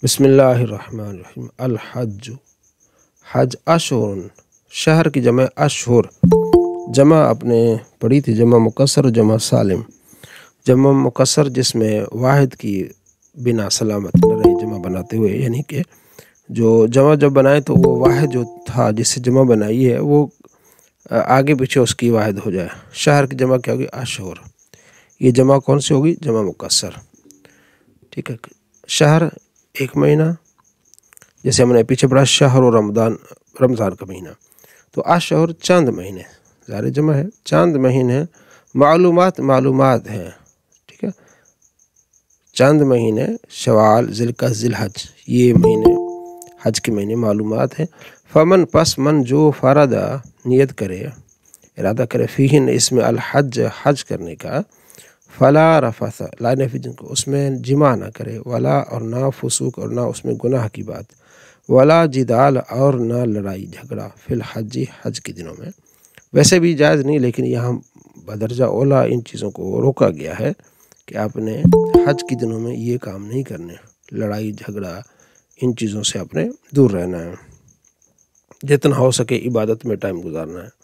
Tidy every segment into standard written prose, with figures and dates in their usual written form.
بسم اللہ الرحمن الرحیم۔ الحج، حج اشہر، شہر کی جمع اشہر، جمع اپنے پڑھی تھی جمع مکسر و جمع سالم۔ جمع مکسر جس میں واحد کی بنا سلامت نہ رہی جمع بناتے ہوئے، یعنی کہ جو جمع جب بنائے تو وہ واحد جو تھا جس سے جمع بنائی ہے وہ آگے پیچھے اس کی واحد ہو جائے۔ شہر کی جمع کیا ہوگی؟ اشہر۔ یہ جمع کون سی ہوگی؟ جمع مکسر، ٹھیک ہے۔ شہر ایک مہینہ، جیسے ہم نے پیچھے پڑھا شہر و رمضان کا مہینہ، تو اشہر چند مہینے، ظاہر جمع ہے، چند مہینے۔ معلومات ہیں، ٹھیک ہے، چند مہینے شوال، ذوالقعدہ، ذوالحج، یہ مہینے حج کے مہینے معلومات ہیں۔ فمن، پس من جو فردا نیت کرے، ارادہ کرے، فیہن اس میں الحج حج کرنے کا، فلا رفث، لا نفی جن کو، اس میں جمع نہ کرے، ولا اور نہ فسوق اور نہ اس میں گناہ کی بات، ولا جدال اور نہ لڑائی جھگڑا، فی الحج حج کے دنوں میں۔ ویسے بھی جائز نہیں، لیکن یہاں بدرجہ اولا ان چیزوں کو روکا گیا ہے کہ آپ نے حج کے دنوں میں یہ کام نہیں کرنے، لڑائی جھگڑا ان چیزوں سے آپ نے دور رہنا ہے، جتنا ہو سکے عبادت میں ٹائم گزارنا ہے۔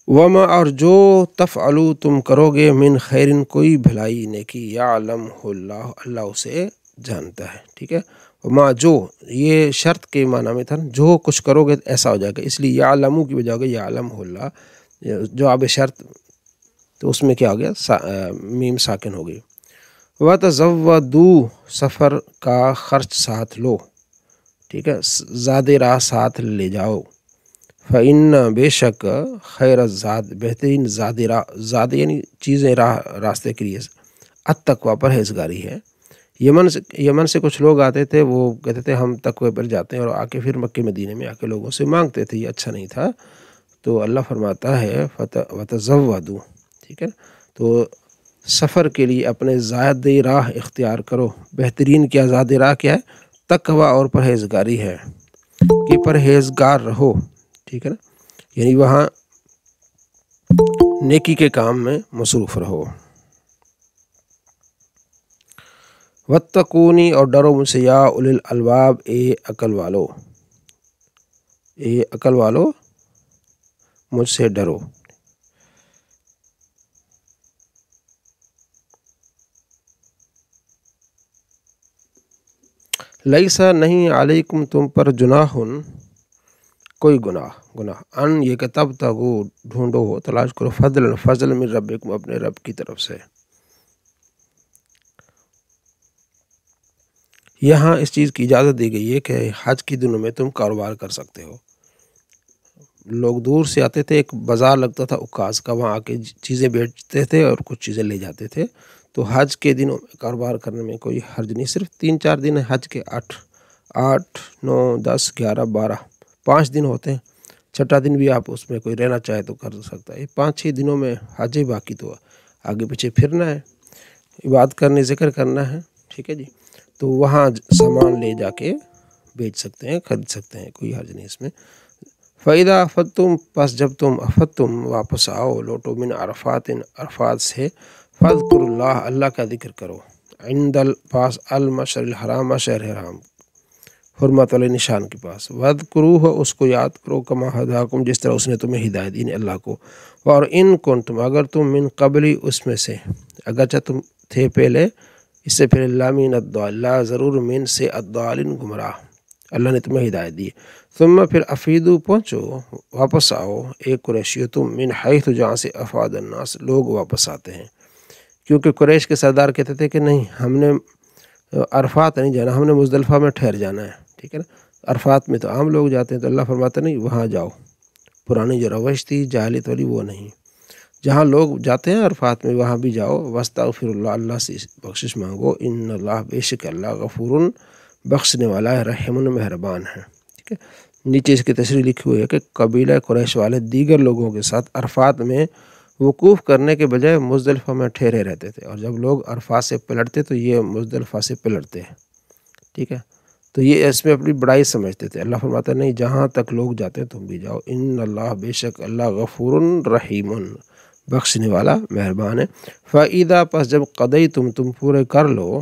وما، اور جو تفعلوا تم کرو گے، من خیرن کوئی بھلائی نیکی، یعلمہ اللہ، اللہ اسے جانتا ہے، ٹھیک ہے۔ وما، جو، یہ شرط کے معنی میں تھا، جو کچھ کرو گے ایسا ہو جائے گا، اس لیے یعلمو کی بجائے ہوگا یعلمہ اللہ، جواب شرط، تو اس میں کیا ہو گیا؟ میم ساکن ہو گئی۔ وتزودوا، سفر کا خرچ ساتھ لو، ٹھیک ہے، زاد راہ ساتھ لے جاؤ۔ فإن، بے شک، خیر الزاد، بہترین زاد راہ، زاد یعنی چیزیں، راہ راستے کے لیے، التقویٰ پرہیزگاری ہے۔ یمن سے کچھ لوگ آتے تھے، وہ کہتے تھے ہم تقوی پر جاتے ہیں، اور آ کے پھر مکہ مدینے میں آ کے لوگوں سے مانگتے تھے، یہ اچھا نہیں تھا۔ تو اللہ فرماتا ہے وتزودوا، ٹھیک ہے، تو سفر کے لیے اپنے زاد راہ اختیار کرو۔ بہترین کیا زاد راہ کیا ہے؟ تقویٰ اور پرہیزگاری ہے، کہ پرہیزگار رہو، ٹھیک ہے نا، یعنی وہاں نیکی کے کام میں مصروف رہو۔ واتقونی، اور ڈرو مجھ سے، یا اولی الالباب، اے عقل والو، اے عقل والو مجھ سے ڈرو۔ لیسا، نہیں، علیکم تم پر، جناحن کوئی گناہ، ان یہ کہ تب تگو ڈھونڈو ہو، تلاش کرو، فضل من ربکم، اپنے رب کی طرف سے۔ یہاں اس چیز کی اجازت دی گئی ہے کہ حج کے دنوں میں تم کاروبار کر سکتے ہو۔ لوگ دور سے آتے تھے، ایک بازار لگتا تھا عکاظ کا، وہاں آ کے چیزیں بیچتے تھے اور کچھ چیزیں لے جاتے تھے۔ تو حج کے دنوں میں کاروبار کرنے میں کوئی حرج نہیں، صرف 3-4 دن حج کے، 8، 9، 10، 11، 12، 5 دن ہوتے ہیں، چھٹا دن بھی آپ اس میں کوئی رہنا چاہے تو کر سکتا ہے۔ 5-6 دنوں میں حج ہے، باقی تو آگے پیچھے پھرنا ہے، عبادت کرنے، ذکر کرنا ہے، ٹھیک ہے جی۔ تو وہاں سامان لے جا کے بیچ سکتے ہیں، خرید سکتے ہیں، کوئی حرج نہیں اس میں۔ فَإِذَا أَفَضْتُمْ، پس جب تم، افدتم واپس آؤ، لوٹو، من عرفات، عرفات سے، فاذکروا اللہ، اللہ کا ذکر کرو، عند پاس المشعر الحرام، مشعر حرام، حرمت والے نشان کے پاس، وَاذْكُرُوهُ، اس کو یاد کرو، کما ہداکم، جس طرح اس نے تمہیں ہدایت دی، اللہ کو، اور ان کنتم، اگر تم، من قبلی، اس میں سے، اگرچہ تم تھے پہلے اس سے پھر، لامین الضالین، ضرور من سے، الضالین گمراہ، اللہ نے تمہیں ہدایت دی۔ ثم، پھر، افیدو، پہنچو، واپس آؤ، ایک قریشیو تم، من حیث، جہاں سے افاد الناس، لوگ واپس آتے ہیں، کیونکہ قریش کے سردار کہتے تھے کہ نہیں، ہم نے عرفات نہیں جانا، ہم نے مزدلفہ میں ٹھہر جانا ہے، ٹھیک ہے نا۔ عرفات میں تو عام لوگ جاتے ہیں، تو اللہ فرماتا نہیں، وہاں جاؤ، پرانی جو روش تھی جاہلیت والی وہ نہیں، جہاں لوگ جاتے ہیں عرفات میں وہاں بھی جاؤ، واستغفر اللہ، اللہ سے بخشش مانگو، ان اللہ، بے شک اللہ، غفور، بخشنے والا ہے، رحیم، مہربان ہے، ٹھیک ہے۔ نیچے اس کی تشریح لکھی ہوئی ہے کہ قبیلہ قریش والے دیگر لوگوں کے ساتھ عرفات میں وقوف کرنے کے بجائے مزدلفہ میں ٹھہرے رہتے تھے، اور جب لوگ عرفات سے پلٹتے تو یہ مزدلفہ سے پلٹتے ہیں، ٹھیک ہے۔ تو یہ اس میں اپنی بڑائی سمجھتے تھے، اللہ فرماتا نہیں، جہاں تک لوگ جاتے ہیں تم بھی جاؤ، ان اللہ، بے شک اللہ، غفور، رحیم، بخشنے والا، مہربان ہے۔ فَإِذَا، پس جب قضیتم، تم پورے کر لو،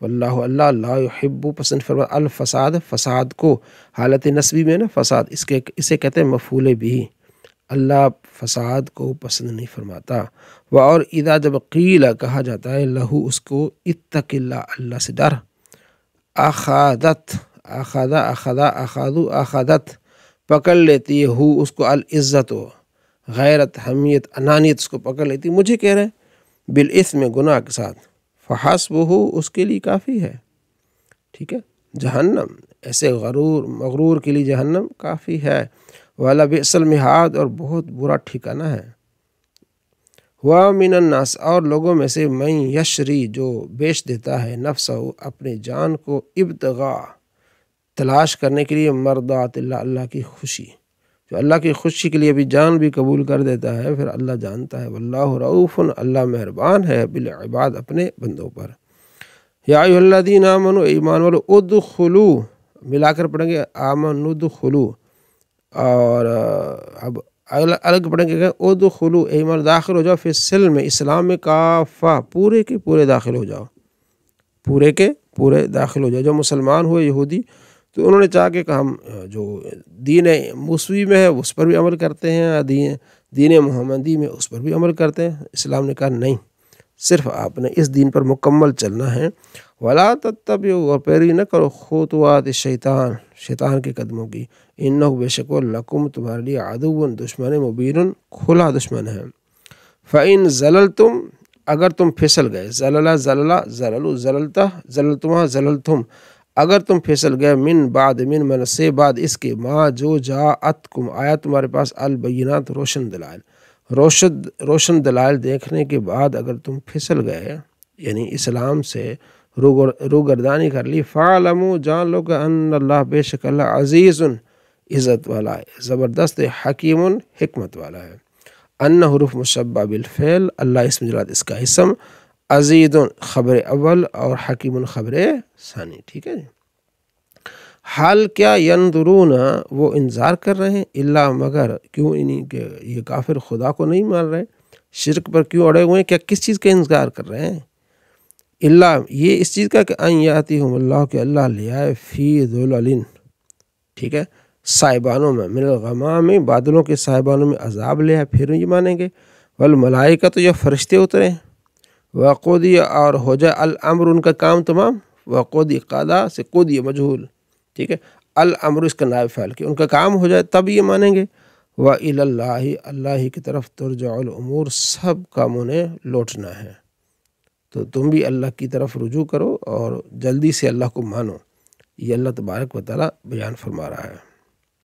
واللہ اللہ لا یحب پسند فرما الفساد فساد کو، حالت نسبی میں نا فساد اسے کہتے ہیں مفعول بھی، اللہ فساد کو پسند نہیں فرماتا۔ اور اذا جب قیل کہا جاتا ہے لہو اس کو اتق اللہ اللہ سے ڈر، اخادت اخادت پکڑ لیتی ہے ہو اس کو العزت و غیرت حمیت انانیت اس کو پکڑ لیتی ہے، مجھے کہہ رہے ہیں بالاثم گناہ کے ساتھ، فحسبہ اس کے لیے کافی ہے، ٹھیک ہے، جہنم، ایسے مغرور کے لیے جہنم کافی ہے، وَلَبِئْسَ الْمِہَادُ اور بہت برا ٹھکانہ ہے۔ وَمِنَ النَّاسِ اور لوگوں میں سے مَن یشری جو بیچ دیتا ہے نفسہ اپنے جان کو ابتغاء تلاش کرنے کے لیے مرضات اللہ اللہ کی خوشی، جو اللہ کی خوشی کے لیے بھی جان بھی قبول کر دیتا ہے، پھر اللہ جانتا ہے واللہ رؤوف اللہ مہربان ہے بالعباد اپنے بندوں پر۔ یا ایھا الذین آمنوا ایمان والو ادخلوا ملا کر پڑھیں گے آمنوا ادخلوا، اور اب الگ پڑھیں گے ادخلوا ایمان داخل ہو جاؤ فی السلم اسلام میں کافہ پورے کے پورے داخل ہو جاؤ، پورے کے پورے داخل ہو جاؤ۔ جو مسلمان ہوئے یہودی تو انہوں نے چاہا کہ ہم جو دین موسوی میں ہے اس پر بھی عمل کرتے ہیں، دین محمدی میں اس پر بھی عمل کرتے ہیں، اسلام نے کہا نہیں، صرف آپ نے اس دین پر مکمل چلنا ہے۔ ولا تتبعوا اور پیروی نہ کرو خطوات شیطان شیطان کے قدموں کی، انہ بے شک وہ لکم تمہارے لیے عدو دشمن مبین کھلا دشمن ہے۔ فإن زللتم اگر تم پھسل گئے، زللتم اگر تم پھسل گئے من سے بعد اس کے ما جو جاءتکم آیا تمہارے پاس البینات روشن دلائل دیکھنے کے بعد اگر تم پھسل گئے، یعنی اسلام سے روگردانی کر لی، فاعلموا جان لو کہ ان اللہ بے شک اللہ عزیز عزت والا ہے، زبردست حکیم حکمت والا ہے۔ ان حروف مشبہ بالفعل، اللہ اسم جلالت اس کا اسم، عزیز خبر اول اور حکیم خبر ثانی، ٹھیک ہے جی۔ حال کیا ینظرون وہ انتظار کر رہے ہیں، اللہ مگر کیوں انہیں کہ یہ کافر خدا کو نہیں مان رہے، شرک پر کیوں اڑے ہوئے ہیں، کیا کس چیز کا انتظار کر رہے ہیں، اللہ یہ اس چیز کا کہ ان یاتیہم اللہ کہ اللہ لے آئے فی ظلل، ٹھیک ہے، صاحبانوں میں، من الغمام بادلوں کے صاحبانوں میں عذاب لے آئے، پھر یہ مانیں گے، والملائکۃ یا فرشتے اترے، وقضی اور ہو جائے الامر ان کا کام تمام، وقضی قضا سے قضی مجہول، ٹھیک ہے، الامر اس کا نائب فاعل کہ ان کا کام ہو جائے تب یہ مانیں گے، وإلی اللہ اللہ ہی کی طرف ترجع الامور سب کاموں نے لوٹنا ہے، تو تم بھی اللہ کی طرف رجوع کرو اور جلدی سے اللہ کو مانو، یہ اللہ تبارک و تعالیٰ بیان فرما رہا ہے۔